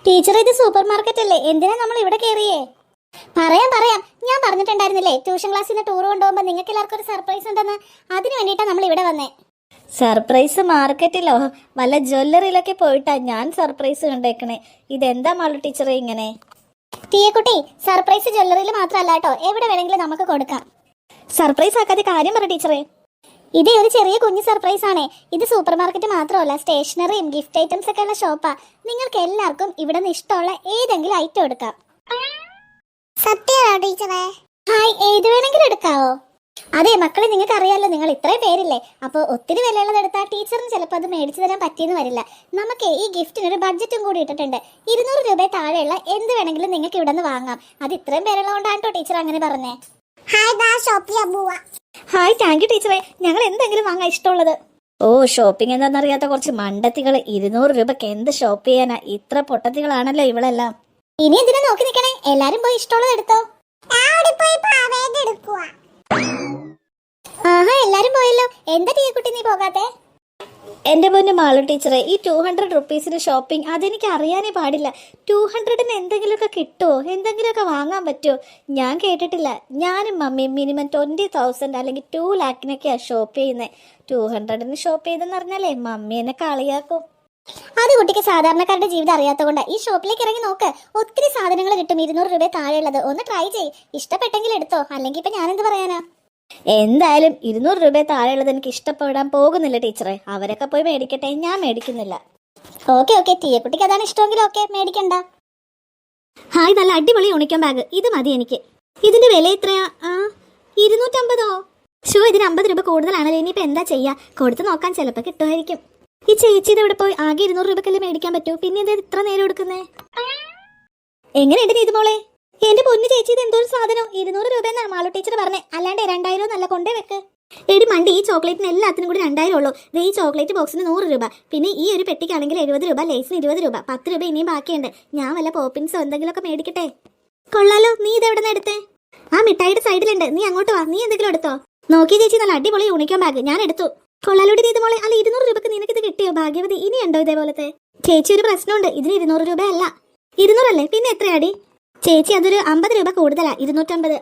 Teacher ഇത് super market അല്ലേ, എന്തിനാ നമ്മൾ ഇവിടെ കയറിയേ? പറയാം ഞാൻ പറഞ്ഞിട്ടുണ്ടായിരുന്നില്ലേ ട്യൂഷൻ ക്ലാസ്സിൽ നിന്ന് ടൂർ കൊണ്ടുപോകുമ്പോൾ നിങ്ങൾക്ക് എല്ലാവർക്കും ഒരു സർപ്രൈസ് ഉണ്ടെന്ന്. അതിന് വേണ്ടിയിട്ടാണ് നമ്മൾ ഇവിടെ വന്നേ. സർപ്രൈസ് മാർക്കറ്റിലോ? വല്ല ജ്വല്ലറിയിലൊക്കെ പോയിട്ടാ ഞാൻ സർപ്രൈസ് കണ്ടേക്കണേ. ഇതെന്താ മാളു ടീച്ചറെ ഇങ്ങനെ? ടീയക്കുട്ടി, സർപ്രൈസ് ജ്വല്ലറിയിൽ മാത്രമല്ല കേട്ടോ, എവിടെ വേണമെങ്കിലും നമുക്ക് കൊടുക്കാം. സർപ്രൈസ് ആക്കാതെ കാര്യം പറ ടീച്ചറെ. ഇതേ ഒരു ചെറിയ കുഞ്ഞു സർപ്രൈസ് ആണ്. ഇത് സൂപ്പർ മാർക്കറ്റ് മാത്രമല്ല, സ്റ്റേഷനറിയും ഗിഫ്റ്റ് ഐറ്റംസ് ഒക്കെ ഉള്ള ഷോപ്പാ. നിങ്ങൾക്ക് എല്ലാവർക്കും ഇവിടെ നിന്ന് ഇഷ്ടമുള്ള ഏതെങ്കിലും ഐറ്റം എടുക്കാം. സത്യമാണോ ടീച്ചറെ? ഹായ്, ഏത് വേണമെങ്കിലും എടുക്കാവോ? അതെ മക്കളെ, നിങ്ങൾക്ക് അറിയാലോ നിങ്ങൾ ഇത്രയും പേരില്ലേ, അപ്പോൾ ഒത്തിരി വിലയുള്ളത് എടുത്താൽ ടീച്ചറിന് ചിലപ്പോൾ അത് മേടിച്ചു തരാൻ പറ്റിയെന്ന് വരില്ല. നമുക്ക് ഈ ഗിഫ്റ്റിനൊരു ബഡ്ജറ്റും കൂടി ഇട്ടിട്ടുണ്ട്. 200 രൂപ താഴെയുള്ള എന്ത് വേണമെങ്കിലും നിങ്ങൾക്ക് ഇവിടെ നിന്ന് വാങ്ങാം. അത് ഇത്രയും പേരുള്ളതുകൊണ്ടാണ് കേട്ടോ ടീച്ചർ അങ്ങനെ പറഞ്ഞേ. ഹായ്, താങ്ക് യു ടീച്ചറെ. ഞങ്ങൾ എന്തെങ്കിലും വാങ്ങാൻ ഇഷ്ടമുള്ളത്. ഓ, ഷോപ്പിംഗ് എന്താണെന്നറിയാത്ത കുറച്ച് മണ്ടത്തികൾ. 200 രൂപക്ക് എന്ത് ഷോപ്പ് ചെയ്യാനാ? ഇത്ര പൊട്ടത്തികളാണല്ലോ ഇവളെല്ലാം. ഇനി എന്തിനാ നോക്കി നിൽക്കണേ? എല്ലാരും പോയി ഇഷ്ടമുള്ളത് എടുത്തോ. ആഹാ, എല്ലാരും പോയല്ലോ. എന്താ ടീയക്കുട്ടി നീ പോകാത്തെ? എന്റെ പൊന്നു മാളു ടീച്ചറെ, ഈ 200 റുപ്പീസിന് ഷോപ്പിംഗ് അതെനിക്ക് അറിയാനേ പാടില്ല. 200-ന് എന്തെങ്കിലുമൊക്കെ കിട്ടുമോ? എന്തെങ്കിലുമൊക്കെ വാങ്ങാൻ പറ്റുമോ? ഞാൻ കേട്ടിട്ടില്ല. ഞാനും മമ്മിയും മിനിമം 20,000 അല്ലെങ്കിൽ 2 ലാഖിനൊക്കെയാണ് ഷോപ്പ് ചെയ്യുന്നത്. 200-ന് ഷോപ്പ് ചെയ്തെന്ന് പറഞ്ഞാലേ മമ്മി എന്നെ കളിയാക്കും. അത് കുട്ടിക്ക് സാധാരണക്കാരുടെ ജീവിതം അറിയാത്തതുകൊണ്ട് ഈ ഷോപ്പിലേക്ക് ഇറങ്ങി നോക്ക്. ഒത്തിരി സാധനങ്ങൾ കിട്ടും 200 രൂപ താഴെയുള്ളത്. ഒന്ന് ട്രൈ ചെയ്യ്. ഇഷ്ടപ്പെട്ടെങ്കിൽ എടുത്തോ, അല്ലെങ്കിൽ ഇപ്പൊ ഞാനെന്ത് പറയാനാ? എന്തായാലും 200 രൂപ താഴെയുള്ളത് എനിക്ക് ഇഷ്ടപ്പെടാൻ പോകുന്നില്ല ടീച്ചറെ. അവരൊക്കെ പോയി മേടിക്കട്ടെ, ഞാൻ മേടിക്കുന്നില്ല. ഓക്കെ, ടീയക്കുട്ടിക്ക് അതാണ് ഇഷ്ടമെങ്കിൽ ഓക്കെ, മേടിക്കണ്ട. ഹായ്, നല്ല അടിപൊളി യൂണിക്കോൺ ബാഗ്. ഇത് മതി എനിക്ക്. ഇതിന്റെ വില എത്രയാ? 250. ഷോ, ഇതിന് 50 രൂപ കൂടുതലാണല്ലോ. ഇനിയിപ്പോ എന്താ ചെയ്യാ? കൊടുത്തു നോക്കാൻ ചിലപ്പോൾ കിട്ടുമായിരിക്കും. ഈ ചേച്ചി ഇത് ഇവിടെ പോയി ആകെ 200 രൂപക്കല്ലേ മേടിക്കാൻ പറ്റൂ. പിന്നെ ഇത് ഇത്ര നേരം എടുക്കുന്നേ? എങ്ങനെയുണ്ട് ഇത് മോളെ? എന്റെ പൊന്നു ചേച്ചി, ഇത് എന്തോ സാധനം. 200 രൂപ എന്നാണ് മാളു ടീച്ചർ പറഞ്ഞേ, അല്ലാണ്ട് 2000 നല്ല കൊണ്ടേ വെക്ക്. എടി മണ്ടി, ഈ ചോക്ലേറ്റിന് എല്ലാത്തിനും കൂടി 2000 ഉള്ളൂ. ഈ ചോക്ലേറ്റ് ബോക്സിന് 100 രൂപ, പിന്നെ ഈ ഒരു പെട്ടിക്കാണെങ്കിൽ 70 രൂപ, ലേസിന് 20 രൂപ, 10 രൂപ ഇനിയും ബാക്കിയുണ്ട്. ഞാൻ വല്ല പോപ്പിൻസോ എന്തെങ്കിലുമൊക്കെ മേടിക്കട്ടെ? കൊള്ളാലോ. നീ ഇത് എവിടെ നിന്ന് എടുത്തേ? ആ മിഠായിയുടെ സൈഡിലുണ്ട്. നീ അങ്ങോട്ട് വാ, നീ എന്തെങ്കിലും എടുത്തോ. നോക്കി ചേച്ചി, നല്ല അടിപൊളി യൂണിക്കോൺ ബാഗ് ഞാൻ എടുത്തു. കൊള്ളാലോടി നീ ഇത് മോളെ. അല്ല, 200 രൂപക്ക് നിനക്ക് ഇത് കിട്ടിയോ? ഭാഗ്യവതി. ഇനിയുണ്ടോ ഇതേപോലത്തെ? ചേച്ചി, ഒരു പ്രശ്നമുണ്ട്. ഇതിന് 200 രൂപയല്ല. 200 അല്ലേ? പിന്നെ എത്രയാടി ചേച്ചി? അതൊരു 50 രൂപ കൂടുതലാ, 250.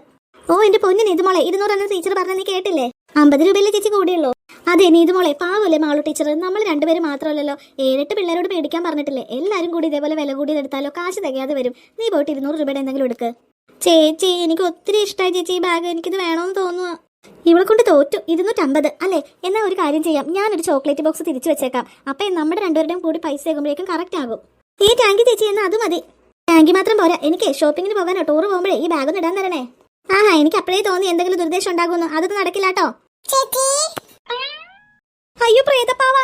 ഓ എന്റെ പൊന്നു നീതുമോളെ, 200 എന്ന ടീച്ചർ പറഞ്ഞ നീ കേട്ടില്ലേ? 50 രൂപയല്ലേ ചേച്ചി കൂടിയുള്ളൂ. അതെ നീതുമോളെ, പാവല്ലേ മാളു ടീച്ചർ. നമ്മൾ 2 പേര് മാത്രമല്ലല്ലോ, 7-8 പിള്ളേരോട് മേടിക്കാൻ പറഞ്ഞിട്ടില്ലേ? എല്ലാരും കൂടി ഇതേപോലെ വില കൂടി എടുത്താലോ കാശ് തികയാതെ വരും. നീ പോയിട്ട് 200 രൂപയുടെ എന്തെങ്കിലും എടുക്ക്. ചേച്ചി, എനിക്ക് ഒത്തിരി ഇഷ്ടമായി ചേച്ചി ഈ ബാഗ്. എനിക്കിത് വേണമെന്ന് തോന്നുക. ഇവളെ കൊണ്ട് തോറ്റു. 250 അല്ലേ? എന്നാൽ ഒരു കാര്യം ചെയ്യാം, ഞാനൊരു ചോക്ലേറ്റ് ബോക്സ് തിരിച്ചു വെച്ചേക്കാം. അപ്പം നമ്മുടെ 2 പേരുടെയും കൂടി പൈസ ആകുമ്പോഴേക്കും കറക്റ്റ് ആകും. ഈ ടാങ്കി ചേച്ചി, എന്നാൽ അത് മതി. ടാങ്കി മാത്രം പോരാ, എനിക്ക് ഷോപ്പിങ്ങിന് പോകാനോ ടൂർ പോകുമ്പോഴേ ഈ ബാഗ് ഒന്ന് ഇടാൻ തരണേ. ആഹാ, എനിക്ക് അപ്പോഴേ തോന്നി എന്തെങ്കിലും ദുർദ്ദേശം ഉണ്ടാകുമെന്ന്. അതൊന്നും നടക്കില്ല കേട്ടോ. അയ്യോ പ്രേതപ്പാവ.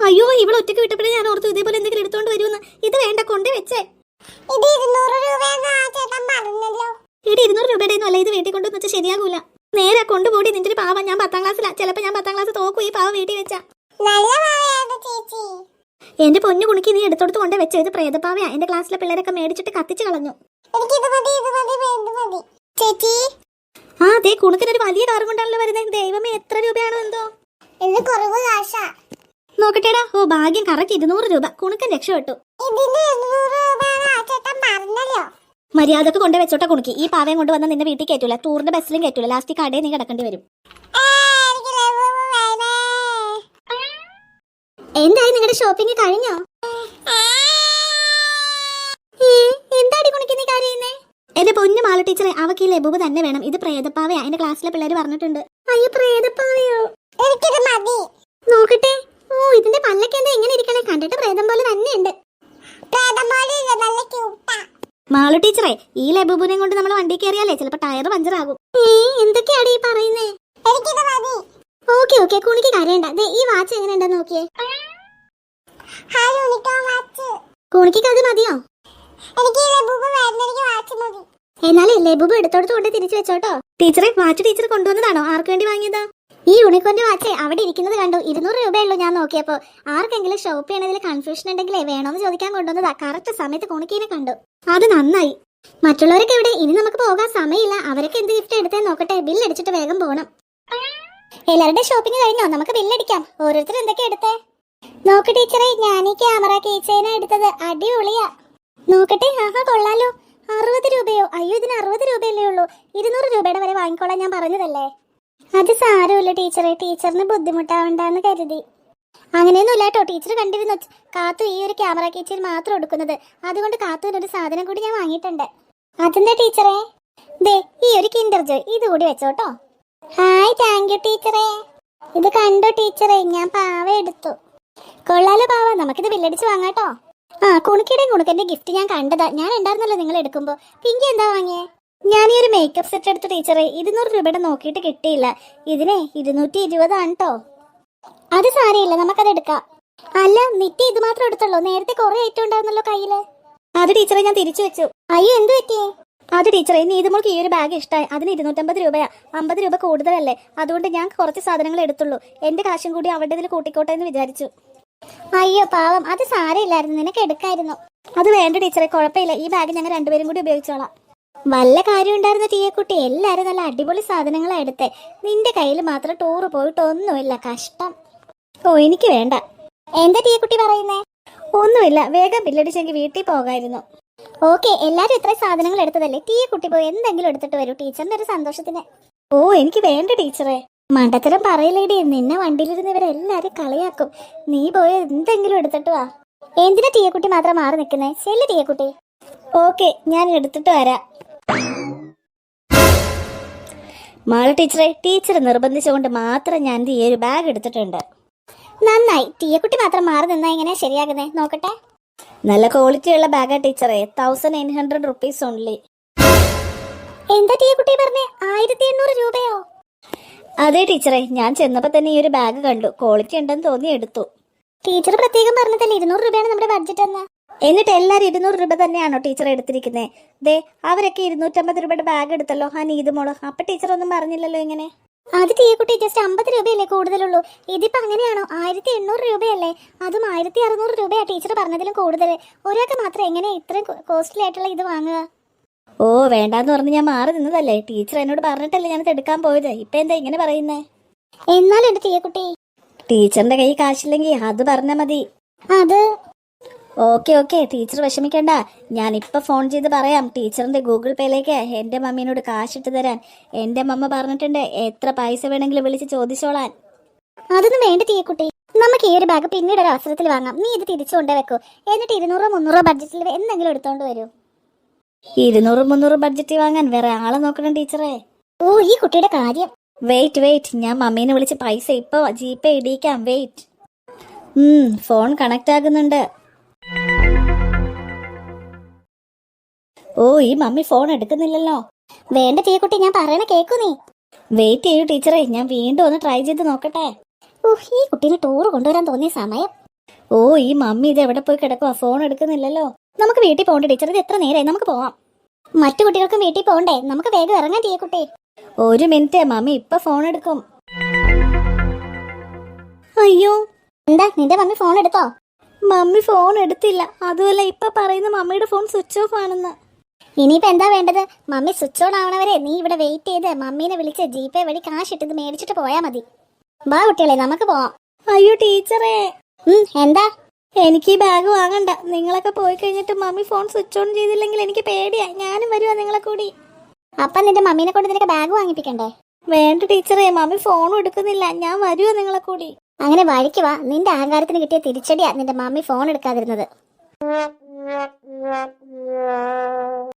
അയ്യോ, ഇവൾ ഒറ്റയ്ക്ക് വിട്ടപ്പോഴേ ഞാൻ ഓർത്തു ഇതേപോലെ എന്തെങ്കിലും എടുത്തോണ്ട് വരുമെന്ന്. ഇത് വേണ്ട, കൊണ്ടേ വെച്ചേ. ഇത് 200 രൂപയുടെ ഒന്നും അല്ല. ഇത് വീട്ടിൽ കൊണ്ടുവന്ന് വെച്ചാൽ ശരിയാകൂല. നേരെ കൊണ്ടുപോടി. നിന്റെ ഒരു പാവ. ഞാൻ 10ാം ക്ലാസ്സിലാ. ചിലപ്പോൾ ഞാൻ 10ാം ക്ലാസ് തോക്കും ഈ പാവ വീട്ടിൽ വെച്ചാ. എന്റെ പൊന്നു കുണിക്ക്, നീ എടുത്തോടത്ത് കൊണ്ടേ വെച്ചോ. ഇത് പ്രേതപ്പാവയാ. എന്റെ ക്ലാസ്സിലെ പിള്ളേരൊക്കെ മേടിച്ചിട്ട് കത്തിച്ചു കളഞ്ഞു. ആ അതെ, കുണുക്കിനൊരു വലിയ കാറും കൊണ്ടാണല്ലോ വരുന്നത്. ദൈവമേ, എത്ര രൂപയാണോ എന്തോ. നോക്കട്ടേടാ. ഓ ഭാഗ്യം, കറക്റ്റ് 200 രൂപ. കുണുക്കൻ രക്ഷപ്പെട്ടു. മര്യാദക്ക് കൊണ്ടേ വെച്ചോട്ടെ കുണുക്കി. ഈ പാവയും കൊണ്ട് വന്ന നിന്റെ വീട്ടിൽ കയറ്റൂല, ടൂറിന്റെ ബസ്സിലും കയറ്റൂല. ലാസ്റ്റ് കടയിൽ നീ കിടക്കേണ്ടി വരും. എന്തായി നിങ്ങളുടെ ഷോപ്പിംഗ് കഴിഞ്ഞോ? എന്താടി കുണിക്ക് നീ കരയുന്നേ? എന്റെ പൊന്നു മാളു ടീച്ചറെ, അവക്ക് ഈ ലബൂബ് തന്നെ വേണം. ഇത് പ്രേതപ്പാവയാ. എന്റെ ക്ലാസ്സിലെ പിള്ളേര് പറഞ്ഞിട്ടുണ്ട്. അയ്യോ പ്രേതപ്പാവയോ? എനിക്കിത് മതി. നോക്കട്ടെ. ഓ, ഇതിന്റെ പല്ലൊക്കെ എന്താ ഇങ്ങനെ ഇരിക്കണേ? കണ്ടിട്ട് പ്രേതം പോലെ തന്നെയുണ്ട്. മാളു ടീച്ചറെ, ഈ ലബൂബിനെ കൊണ്ട് നമ്മൾ വണ്ടി കയറിയാലേ ചിലപ്പോ ടയർ പഞ്ചറാകും. എന്തൊക്കെയാടി ഈ പറയുന്നേ? ഓക്കെ, കുണിക്ക് കരയണ്ട. ഈ വാച്ച് എങ്ങനെയുണ്ടെന്ന് നോക്കിയേ. കുണിക്ക് അത് മതിയോ? എന്നാലേ ലബൂബ് എടുത്തോടത്ത് കൊണ്ട് തിരിച്ചു വെച്ചോട്ടോ. ടീച്ചറെ, വാച്ച് ടീച്ചർ കൊണ്ടുവന്നതാണോ? ആർക്ക് വേണ്ടി വാങ്ങിയതാ? ഈ യൂണിക്കോന്റെ വാച്ച് അവിടെ ഇരിക്കുന്നത് കണ്ടു. 200 രൂപയുള്ളൂ ഞാൻ നോക്കിയപ്പോ. ആർക്കെങ്കിലും ഷോപ്പ് ചെയ്യണതിൽ കൺഫ്യൂഷൻ ഉണ്ടെങ്കിലേ വേണോന്ന് ചോദിക്കാൻ കൊണ്ടുവന്നതാ. കറക്റ്റ് സമയത്ത് കുണിക്കിനെ കണ്ടു. അത് നന്നായി. മറ്റുള്ളവരൊക്കെ എവിടെ? ഇനി നമുക്ക് പോകാൻ സമയമില്ല. അവരൊക്കെ എന്ത് ഗിഫ്റ്റ് എടുത്തേ നോക്കട്ടെ. ബില്ല് അടിച്ചിട്ട് വേഗം പോകണം. എല്ലാവരുടെ ഷോപ്പിംഗ് കഴിഞ്ഞോ? നമുക്ക് ബില്ലടിക്കാം. ഓരോരുത്തർ എന്തൊക്കെ എടുത്തേ? നോക്ക് ടീച്ചറെ, ഞാൻ ഈ ക്യാമറ കീച്ചേന എടുത്തത്. അടിപൊളിയാ. നോക്കട്ടെ. ആഹാ, കൊള്ളാലോ. 60 രൂപയോ? അയ്യോ, ഇതിന് 60 രൂപയല്ലേ ഉള്ളൂ. 200 രൂപയുടെ വരെ വാങ്ങിക്കോളാൻ ഞാൻ പറഞ്ഞതല്ലേ. അത് സാരമില്ല ടീച്ചറെ, ടീച്ചറിന് ബുദ്ധിമുട്ടാവണ്ടെന്ന് കരുതി. അങ്ങനെയൊന്നുമില്ല കേട്ടോ. ടീച്ചർ കണ്ടിരുന്നു കാത്തു ഈ ഒരു ക്യാമറ കീച്ചയിൽ മാത്രം എടുക്കുന്നത്. അതുകൊണ്ട് കാത്തുവിനൊരു സാധനം കൂടി ഞാൻ വാങ്ങിയിട്ടുണ്ട്. അതെന്താ ടീച്ചറെ? ദേ, ഈ ഒരു കിൻഡർ ജോയ് ഇത് കൂടി വെച്ചോട്ടോ. ഹായ്, താങ്ക് യു ടീച്ചറെ. ഇത് കണ്ടോ ടീച്ചറെ, ഞാൻ പാവ എടുത്തു. കൊള്ളാലോ പാവ. നമുക്കിത് ബില്ലടിച്ച് വാങ്ങാട്ടോ. കുണുക്കിയുടെയും കുണുക്കന്റെ ഗിഫ്റ്റ് ഞാൻ കണ്ടതാ. ഞാൻ ഉണ്ടായിരുന്നല്ലോ നിങ്ങൾ എടുക്കുമ്പോ. പിങ്കി എന്താ വാങ്ങിയേ? ഞാൻ ഈ ഒരു മേക്കപ്പ് സെറ്റ് എടുത്തു ടീച്ചറെ. 200 രൂപയുടെ നോക്കിയിട്ട് കിട്ടിയില്ല. ഇതിനെ 220 ആണ് കേട്ടോ. അത് സാരമില്ല, നമുക്കത് എടുക്കാം. അല്ല, നിത്യ ഇത് മാത്രം എടുത്തുള്ളൂ. നേരത്തെ കുറെ ഐറ്റം ഉണ്ടായിരുന്നല്ലോ കയ്യില്. അത് ടീച്ചറെ ഞാൻ തിരിച്ചു വെച്ചു. അയ്യോ, എന്ത് പറ്റിയേ? അത് ടീച്ചറെ, നീതുമോൾക്ക് ഈ ഒരു ബാഗ് ഇഷ്ടമായി. അതിന് 250 രൂപയാ. 50 രൂപ കൂടുതലല്ലേ. അതുകൊണ്ട് ഞാൻ കുറച്ച് സാധനങ്ങൾ എടുത്തുള്ളൂ. എന്റെ കാശും കൂടി അവരുടെ ഇതിൽ കൂട്ടിക്കോട്ടെ എന്ന് വിചാരിച്ചു. അയ്യോ പാവം, അത് സാരമില്ലായിരുന്നു, നിനക്ക് എടുക്കായിരുന്നു. അത് വേണ്ട ടീച്ചറെ, കുഴപ്പമില്ല. ഈ ബാഗ് ഞങ്ങൾ രണ്ടുപേരും കൂടി ഉപയോഗിച്ചോളാം. വല്ല കാര്യം ഉണ്ടായിരുന്ന ടീയക്കുട്ടി. എല്ലാരും നല്ല അടിപൊളി സാധനങ്ങളാ എടുത്തേ. നിന്റെ കയ്യിൽ മാത്രം ടൂറ് പോയിട്ട് ഒന്നുമില്ല. കഷ്ടം. ഓ, എനിക്ക് വേണ്ട. എന്താ ടീയക്കുട്ടി പറയുന്നേ? ഒന്നുമില്ല, വേഗം ബില്ലടിച്ചെങ്കിൽ വീട്ടിൽ പോകായിരുന്നു. ഓക്കെ, എല്ലാരും ഇത്രയും സാധനങ്ങൾ എടുത്തതല്ലേ. ടീയക്കുട്ടി പോയി എന്തെങ്കിലും എടുത്തിട്ട് വരൂ, ടീച്ചറിന്റെ ഒരു സന്തോഷത്തിന്. ഓ, എനിക്ക് വേണ്ട ടീച്ചറെ. മണ്ടത്തരം പറയില്ലേടി. നിന്നെ വണ്ടിയിലിരുന്ന് ഇവരെല്ലാരും കളിയാക്കും. നീ പോയി എന്തെങ്കിലും എടുത്തിട്ട് വാ. എന്തിനാ ടീയക്കുട്ടി മാത്രം മാറി നിൽക്കുന്നേ? ശരി ടീയക്കുട്ടി. ഓക്കെ, ഞാൻ എടുത്തിട്ട് വരാം. മാള ടീച്ചറെ, ടീച്ചർ നിർബന്ധിച്ചുകൊണ്ട് മാത്രം ഞാൻ ഈ ഒരു ബാഗ് എടുത്തിട്ടുണ്ട്. നന്നായി. ടീയക്കുട്ടി മാത്രം മാറി നിന്നാ എങ്ങനെയാ ശരിയാകുന്നേ? നോക്കട്ടെ. നല്ല ക്വാളിറ്റി ഉള്ള ബാഗാ ടീച്ചറെ. 1800 റുപ്പീസ് ഓൺലി. എന്താ ടീയക്കുട്ടി പറഞ്ഞേ? 1800 രൂപയോ? അതെ ടീച്ചറെ, ഞാൻ ചെന്നപ്പോ തന്നെ ഈ ഒരു ബാഗ് കണ്ടു. ക്വാളിറ്റി ഉണ്ടെന്ന് തോന്നി എടുത്തു. ടീച്ചർ പ്രത്യേകം പറഞ്ഞതല്ലേ 200 രൂപയാണ് നമ്മുടെ ബഡ്ജറ്റ് എന്ന്. എന്നിട്ട് എല്ലാരും 200 രൂപ തന്നെയാണോ ടീച്ചർ എടുത്തിരിക്കുന്നത്? ദേ, അവരൊക്കെ 250 രൂപയുടെ ബാഗ് എടുത്തല്ലോ. ആ നീതുമോള്. അപ്പൊ ടീച്ചർ ഒന്നും പറഞ്ഞില്ലല്ലോ ഇങ്ങനെ. അത് ടീയക്കുട്ടി, ജസ്റ്റ് 50 രൂപയല്ലേ കൂടുതലുള്ളൂ. ഇതിപ്പോ അങ്ങനെയാണോ? 1800 രൂപയല്ലേ. അതും 1600 രൂപയാ ടീച്ചർ പറഞ്ഞതിലും കൂടുതൽ. ഒരാൾക്ക് മാത്രം എങ്ങനെയാ ഇത്രയും കോസ്റ്റ്ലി ആയിട്ടുള്ള ഇത് വാങ്ങുക? ഓ, വേണ്ടാന്ന് പറഞ്ഞ് ഞാൻ മാറി നിന്നതല്ലേ. ടീച്ചർ എന്നോട് പറഞ്ഞിട്ടല്ലേ ഞാനത് എടുക്കാൻ പോയത്. ഇപ്പൊ എന്താ ഇങ്ങനെ പറയുന്നേ? എന്നാലും എന്റെ ടീയക്കുട്ടി, ടീച്ചറിന്റെ കൈ കാശില്ലെങ്കിൽ അത് പറഞ്ഞാ മതി. അത് ഓക്കെ ഓക്കെ, ടീച്ചർ വിഷമിക്കണ്ട. ഞാൻ ഇപ്പൊ ഫോൺ ചെയ്ത് പറയാം ടീച്ചറിന്റെ ഗൂഗിൾ പേയിലേക്ക് എന്റെ മമ്മീനോട് കാശിട്ട് തരാൻ. എന്റെ മമ്മ പറഞ്ഞിട്ടുണ്ട് എത്ര പൈസ വേണമെങ്കിലും വിളിച്ച് ചോദിച്ചോളാൻ. അതൊന്നും വേണ്ട ടീയക്കുട്ടി, നമുക്ക് ഈ ഒരു ബാഗ് പിന്നീട് ഒരു അവസരത്തിൽ വാങ്ങാം. നീ ഇത് തിരിച്ചു കൊണ്ടേ വെക്കൂ. എന്നിട്ട് 200-300 ബഡ്ജറ്റിൽ എന്തെങ്കിലും എടുത്തോണ്ട് വരൂ. 200-300 ബഡ്ജറ്റ് വാങ്ങാൻ വേറെ ആളെ നോക്കണം ടീച്ചറെ. ഓ, ഈ കുട്ടിയുടെ കാര്യം. വെയിറ്റ്, ഞാൻ മമ്മീനെ വിളിച്ച് പൈസ ഇപ്പൊ ജിപേ ഇടിക്കാം. വെയിറ്റ്. ഫോൺ കണക്ട് ആകുന്നുണ്ട്. ഓ, ഈ മമ്മി ഫോൺ എടുക്കുന്നില്ലല്ലോ. വേണ്ട ടീയക്കുട്ടി, ഞാൻ പറയണ കേക്കൂ നീ. വെയിറ്റ് ചെയ്യൂ ടീച്ചറെ, ഞാൻ വീണ്ടും ഒന്ന് ട്രൈ ചെയ്ത് നോക്കട്ടെ. ഈ കുട്ടീനെ ടൂർ കൊണ്ടുവരാൻ തോന്നിയ സമയം. ഓ, ഈ മമ്മി ഇത് എവിടെ പോയി കിടക്കുവാ? ഫോൺ എടുക്കുന്നില്ലല്ലോ. നമുക്ക് വീട്ടിൽ പോകണ്ടേ ടീച്ചർ? ഇത് എത്ര നേരമായി? നമുക്ക് പോവാം. മറ്റു കുട്ടികൾക്കും വീട്ടിൽ പോകണ്ടേ? നമുക്ക് വേഗം ഇറങ്ങാൻ ടീയക്കുട്ടി. 1 മിനിറ്റ്, മമ്മി ഇപ്പൊ ഫോൺ എടുക്കും. അയ്യോ, എന്താ നിന്റെ മമ്മി ഫോൺ എടുത്തോ? മമ്മി ഫോൺ എടുത്തില്ല. അതുമല്ല, ഇപ്പൊ പറയുന്ന മമ്മിയുടെ ഫോൺ സ്വിച്ച് ഓഫ് ആണെന്ന്. ഇനിയിപ്പോ എന്താ വേണ്ടത്? മമ്മി സ്വിച്ച് ഓൺ ആവണവരെ നീ ഇവിടെ വെയിറ്റ് ചെയ്ത് മമ്മീനെ വിളിച്ച് ജിപേ വഴി കാശ് ഇട്ടത് മേടിച്ചിട്ട് പോയാ മതി. ബാ കുട്ടികളെ, നമുക്ക് പോവാം. അയ്യോ ടീച്ചറേ. എന്താ? എനിക്ക് ഈ ബാഗ് വാങ്ങണ്ട. നിങ്ങളൊക്കെ പോയി കഴിഞ്ഞിട്ട് മമ്മി ഫോൺ സ്വിച്ച് ഓൺ ചെയ്തില്ലെങ്കിൽ എനിക്ക് പേടിയാ. ഞാനും വരുവാ നിങ്ങളെ കൂടി. അപ്പൊ നിന്റെ മമ്മീനെ കൊണ്ട് നിനക്ക് ബാഗ് വാങ്ങിപ്പിക്കണ്ടേ? വേണ്ട ടീച്ചറേ, മമ്മി ഫോണും എടുക്കുന്നില്ല. ഞാൻ വരുവാ നിങ്ങളെ കൂടി. അങ്ങനെ വഴിക്ക് വാ. നിന്റെ അഹങ്കാരത്തിന് കിട്ടിയ തിരിച്ചടിയാ നിന്റെ മമ്മി ഫോൺ എടുക്കാതിരുന്നത്.